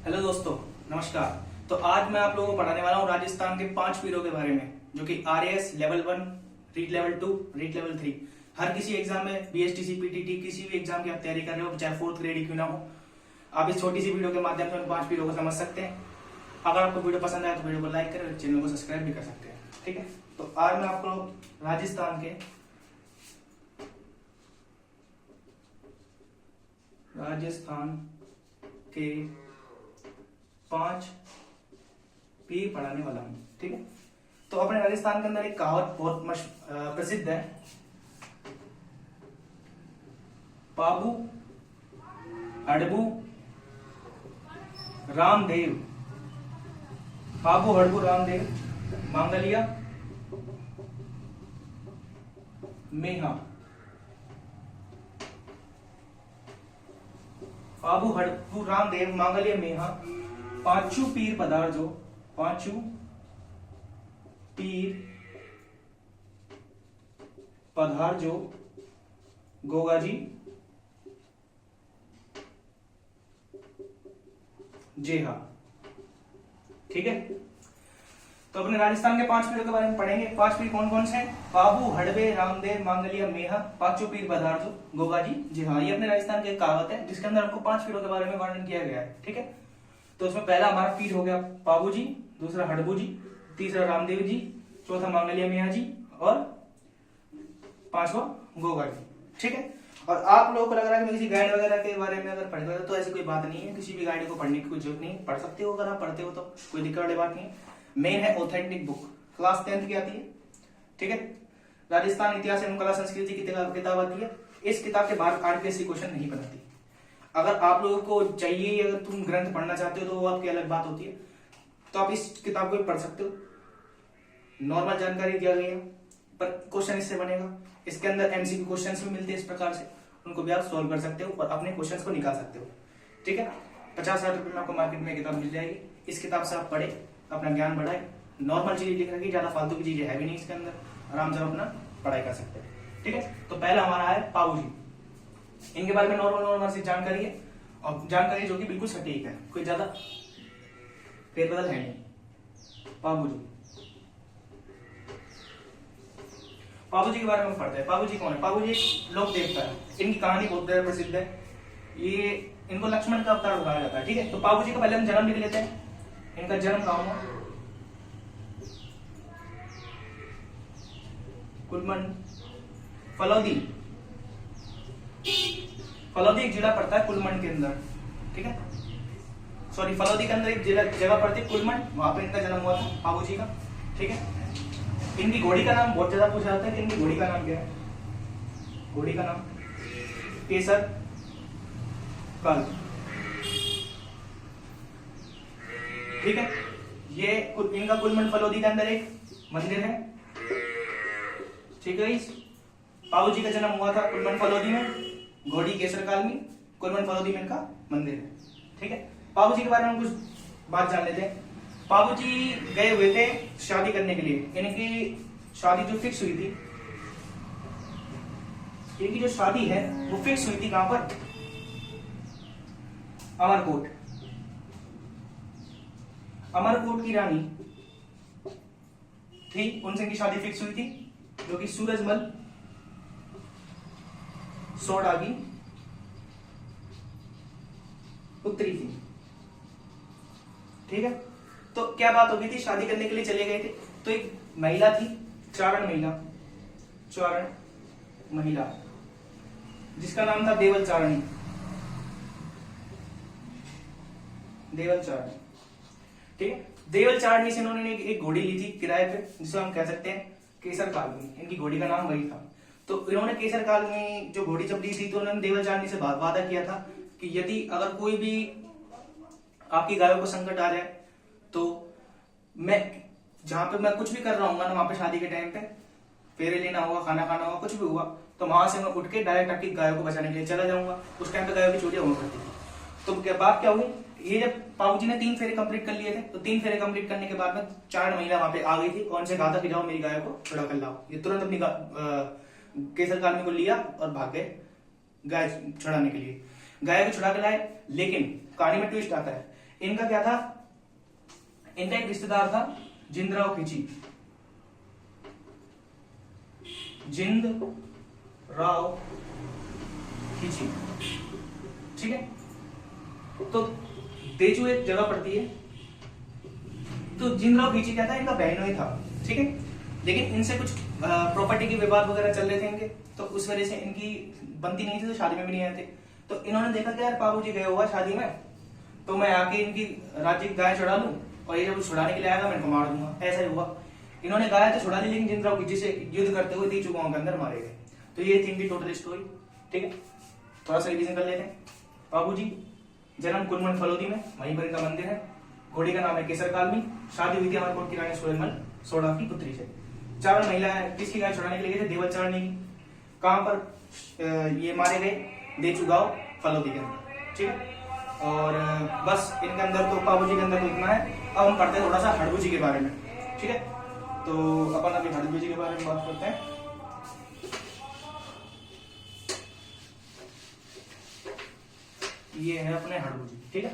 Hello दोस्तों, नमस्कार। तो आज मैं आप लोगों को पढ़ाने वाला हूँ राजस्थान के 5 पीरों के बारे में, जो कि RAS level 1, REET level 2, REET level 3। हर किसी एग्जाम में बीएसटीसी, पीटीटी, किसी भी एग्जाम की आप तैयारी कर रहे हो, चाहे 4th ग्रेड क्यों ना हो, आप इस छोटी सी वीडियो के माध्यम से उन 5 पीरों को समझ सकते हैं। अगर आपको वीडियो पसंद आए तो वीडियो को लाइक करें और चैनल को सब्सक्राइब भी कर सकते हैं। ठीक है, तो आज मैं आपको राजस्थान के 5 पीर पढ़ाने वाला हूं। ठीक है, तो अपने राजस्थान के अंदर एक कहावत बहुत प्रसिद्ध है, पाबू हड़बू रामदेव। पाबू हड़बू रामदेव मांगलिया मेहा। पाबू हड़बू रामदेव मांगलिया मेहा पांचू पीर पधारजो। पांचू पीर पधारजो गोगा जी जी हाँ। ठीक है, तो अपने राजस्थान के 5 पीरों के बारे में पढ़ेंगे। 5 पीर कौन कौन से हैं? पाबू हड़बे रामदेव मांगलिया मेहा पांचू पीर पधारजो गोगा जी हाँ। ये अपने राजस्थान की एक कहावत है जिसके अंदर हमको 5 पीरों के बारे में वर्णन किया गया है। ठीक है, तो उसमें पहला हमारा पीर हो गया पाबू जी, दूसरा हड़बू जी, तीसरा रामदेव जी, चौथा मांगलिया मियाँ जी और 5वां गोगा जी। ठीक है, और आप लोगों को लग रहा है कि मैं किसी गाइड वगैरह के बारे में अगर पढ़ तो ऐसी कोई बात नहीं है। किसी भी गाइड को पढ़ने की कोई जरूरत नहीं है, पढ़ सकते हो। अगर आप पढ़ते हो तो कोई दिक्कत वाली बात नहीं है। मेन है ऑथेंटिक बुक, क्लास 10th की आती है। ठीक है, राजस्थान इतिहास एवं कला संस्कृति की किताब आती है। इस किताब के बाहर आरपीएससी क्वेश्चन नहीं बनती। अगर आप लोगों को चाहिए, अगर तुम ग्रंथ पढ़ना चाहते हो तो वो आपकी अलग बात होती है, तो आप इस किताब को भी पढ़ सकते हो। नॉर्मल जानकारी दिया गई है, पर क्वेश्चन इससे बनेगा। इसके अंदर एमसीक्यू क्वेश्चंस भी मिलते हैं, इस प्रकार से उनको भी आप सॉल्व कर सकते हो और अपने क्वेश्चंस को निकाल सकते हो। ठीक है, 50-60 रुपए में आपको मार्केट में किताब मिल जाएगी। इस किताब से आप पढ़े, अपना ज्ञान बढ़ाए। नॉर्मल चीजें लिख रखी, ज्यादा फालतू की चीजें है भी नहीं इसके अंदर, आराम से अपना पढ़ाई कर सकते हैं। ठीक है, तो पहला हमारा है पाबू जी। इनके बारे में नॉर्मल सी जानकारी है, और जानकारी जो कि बिल्कुल सटीक है, कोई ज्यादा फेरबदल है नहीं। पाबू जी, पाबू जी के बारे में पढ़ते हैं। पाबू जी कौन है? पाबू जी लोक देवता है। इनकी कहानी बहुत प्रसिद्ध है। ये इनको लक्ष्मण का अवतार बताया जाता है। ठीक है, तो पाबू जी का पहले हम जन्म लिख लेते हैं। इनका जन्म कहाँ हुआ? कुलमन फलौदी। फलौदी एक जिला पड़ता है कुलमन के अंदर। ठीक है, सॉरी, फलौदी के अंदर एक जगह पड़ती है कुलमन, वहां पे इनका जन्म हुआ था पाबू जी का। ठीक है, इनकी घोड़ी का नाम बहुत ज्यादा पूछा जाता है कि इनकी घोड़ी का नाम क्या है। घोड़ी का नाम केसर कल। ठीक है, ये इनका कुलमन फलौदी के अंदर एक मंदिर है। ठीक है, पाबू जी का जन्म हुआ था कुलमन फलौदी में, घोड़ी केसरकाल में, कुलमन फलौदी में इनका मंदिर है। ठीक है, पाबू जी के बारे में कुछ बात जान लेते हैं। पाबू जी गए हुए थे शादी करने के लिए। इनकी शादी जो फिक्स हुई थी, इनकी जो शादी है वो फिक्स हुई थी कहां पर? अमरकोट। अमरकोट की रानी थी, उनसे इनकी शादी फिक्स हुई थी, जो कि सूरजमल सोडा की पुत्री थी। ठीक है, तो क्या बात हो गई थी? शादी करने के लिए चले गए थे, तो एक महिला थी, चारण महिला, जिसका नाम था देवल चारणी। ठीक है, देवल चारणी से इन्होंने एक घोड़ी ली थी किराए पे, जिसे हम कह सकते हैं केसर काल में। इनकी घोड़ी का नाम वही था। तो इन्होंने केसर काल में जो घोड़ी जब ली थी, तो उन्होंने देवल चारणी से वादा किया था कि यदि अगर कोई भी आपकी गायों को संकट आ जाए, तो मैं जहां पे मैं कुछ भी कर रहा हूँ ना, वहां पे शादी के टाइम पे फेरे लेना हुआ, खाना खाना हुआ, कुछ भी हुआ, तो वहां से मैं उठ के डायरेक्ट आपकी गायों को बचाने के लिए चला जाऊंगा। उस टाइम पे गायों की चोरियां हुआ करती थी। तो क्या बात क्या हुई, ये जब पाबू जी ने 3 फेरे कंप्लीट कर लिए थे, तो 3 फेरे कंप्लीट करने के बाद में 4 महिला वहां पे आ गई थी और उनसे कहा था कि जाओ मेरी गाय को छुड़ा कर लाओ। ये तुरंत अपनी केसर कालमी को लिया और भाग गए गाय छुड़ाने के लिए। गाय को छुड़ा के लाए, लेकिन कहानी में ट्विस्ट आता है। इनका क्या था, इनका एक रिश्तेदार था जिंदराव खिची, जिंदराव खिची, ठीक है। तो देचू एक जगह पड़ती है, तो जिंदराव खिची क्या था, इनका बहनोई था, ठीक है। लेकिन इनसे कुछ प्रॉपर्टी के विवाद वगैरह चल रहे थे इनके, तो उस वजह से इनकी बनती नहीं थी, तो शादी में भी नहीं आए थे। तो इन्होंने देखा कि यार बाबू जी गए हुआ शादी में, तो मैं आके इनकी राज्य की गाय छुड़ा लूं, और ये जब छुड़ाने के लिए आएगा मैं इनको मार दूंगा। ऐसा ही हुआ, इन्होंने गाय तो छुड़ा ली, लेकिन जिंदराव खिची से युद्ध करते हुए देचू गांव के अंदर मारे गए। तो ये थी इनकी टोटल स्टोरी, ठीक है। थोड़ा सा रिवीजन कर लेते हैं। बाबू जी जन्म कुनमन फलोदी में, वहीं पर इनका मंदिर है। घोड़ी का नाम है केसर कालमी। शादी हुई थी अमरकोट की रानी सोहेलमल सोढ़ा की पुत्री से। 4 महिलाएं किसकी गाय छुड़ाने के लिए गए थे, देवल चरणी की। कहां पर ये मारे गए, देचू गांव फलोदी के अंदर, ठीक है। और बस इनके अंदर तो बाबू जी के अंदर तो इतना है। अब हम पढ़ते हैं थोड़ा सा हड़बू जी के बारे में, ठीक है। तो अपन अभी हड़बू जी के बारे में बात करते हैं। ये है अपने हड़बू जी, ठीक है।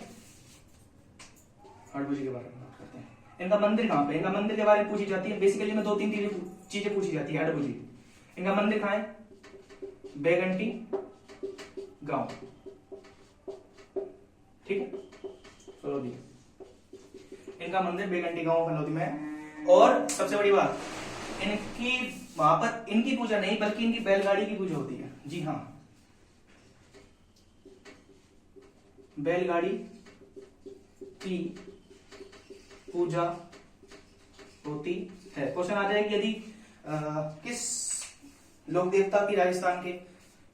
हड़बू जी के बारे में बात करते हैं। इनका मंदिर कहाँ पे, इनका मंदिर के बारे में पूछी जाती है। बेसिकली में 2-3 चीजें पूछी जाती है हड़बू जी। इनका मंदिर कहाँ है, बेगंटी गांव, ठीक है, फलोदी। इनका मंदिर बेगंटी गांव फलोदी में है। और सबसे बड़ी बात, इनकी वहां पर इनकी पूजा नहीं बल्कि इनकी बैलगाड़ी की पूजा होती है। जी हाँ, बैलगाड़ी की पूजा होती है। क्वेश्चन आ जाएगा कि यदि किस लोक देवता की, राजस्थान के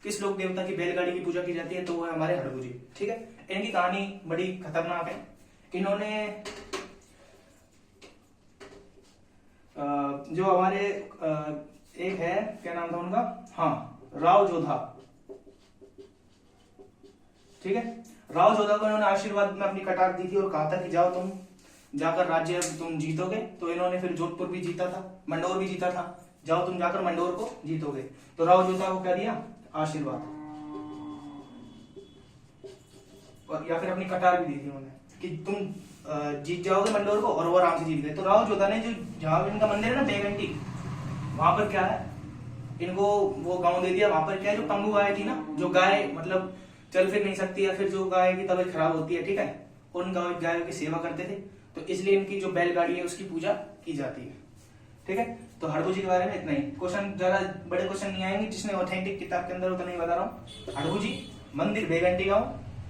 किस लोक देवता की बैलगाड़ी की पूजा की जाती है, तो वो है हमारे हड़बू जी, ठीक है। इनकी कहानी बड़ी खतरनाक है। इन्होंने जो हमारे एक है, क्या नाम था उनका, हाँ, राव जोधा, ठीक है। राव जोधा को इन्होंने आशीर्वाद में अपनी कटार दी थी और कहा था कि जाओ तुम जाकर राज्य तुम जीतोगे। तो इन्होंने फिर जोधपुर भी जीता था, मंडोर भी जीता था, जाओ तुम जाकर मंडोर को जीतोगे। तो राव जोधा को क्या दिया, आशीर्वाद, या फिर अपनी कटार भी दी थी उन्होंने कि तुम जीत जाओगे मंडोर को, और वो आराम से जीत गए। तो राव जोधा ने जो जहां इनका मंदिर है ना बेगंटी, वहां पर क्या है, इनको वो गांव दे दिया। वहां पर क्या है, जो पंगु गाय थी ना, जो गाय मतलब चल फिर नहीं सकती, या फिर जो गाय की तबीयत खराब होती है, ठीक है, उन गायों की सेवा करते थे। तो इसलिए इनकी जो बैलगाड़ी है उसकी पूजा की जाती है, ठीक है। तो हड़बू जी के बारे में इतना ही। क्वेश्चन ज्यादा बड़े क्वेश्चन नहीं आएंगे, जिसने ऑथेंटिक किताब के अंदर होता नहीं बता रहा हूँ। हड़बू जी मंदिर बेगंटी गांव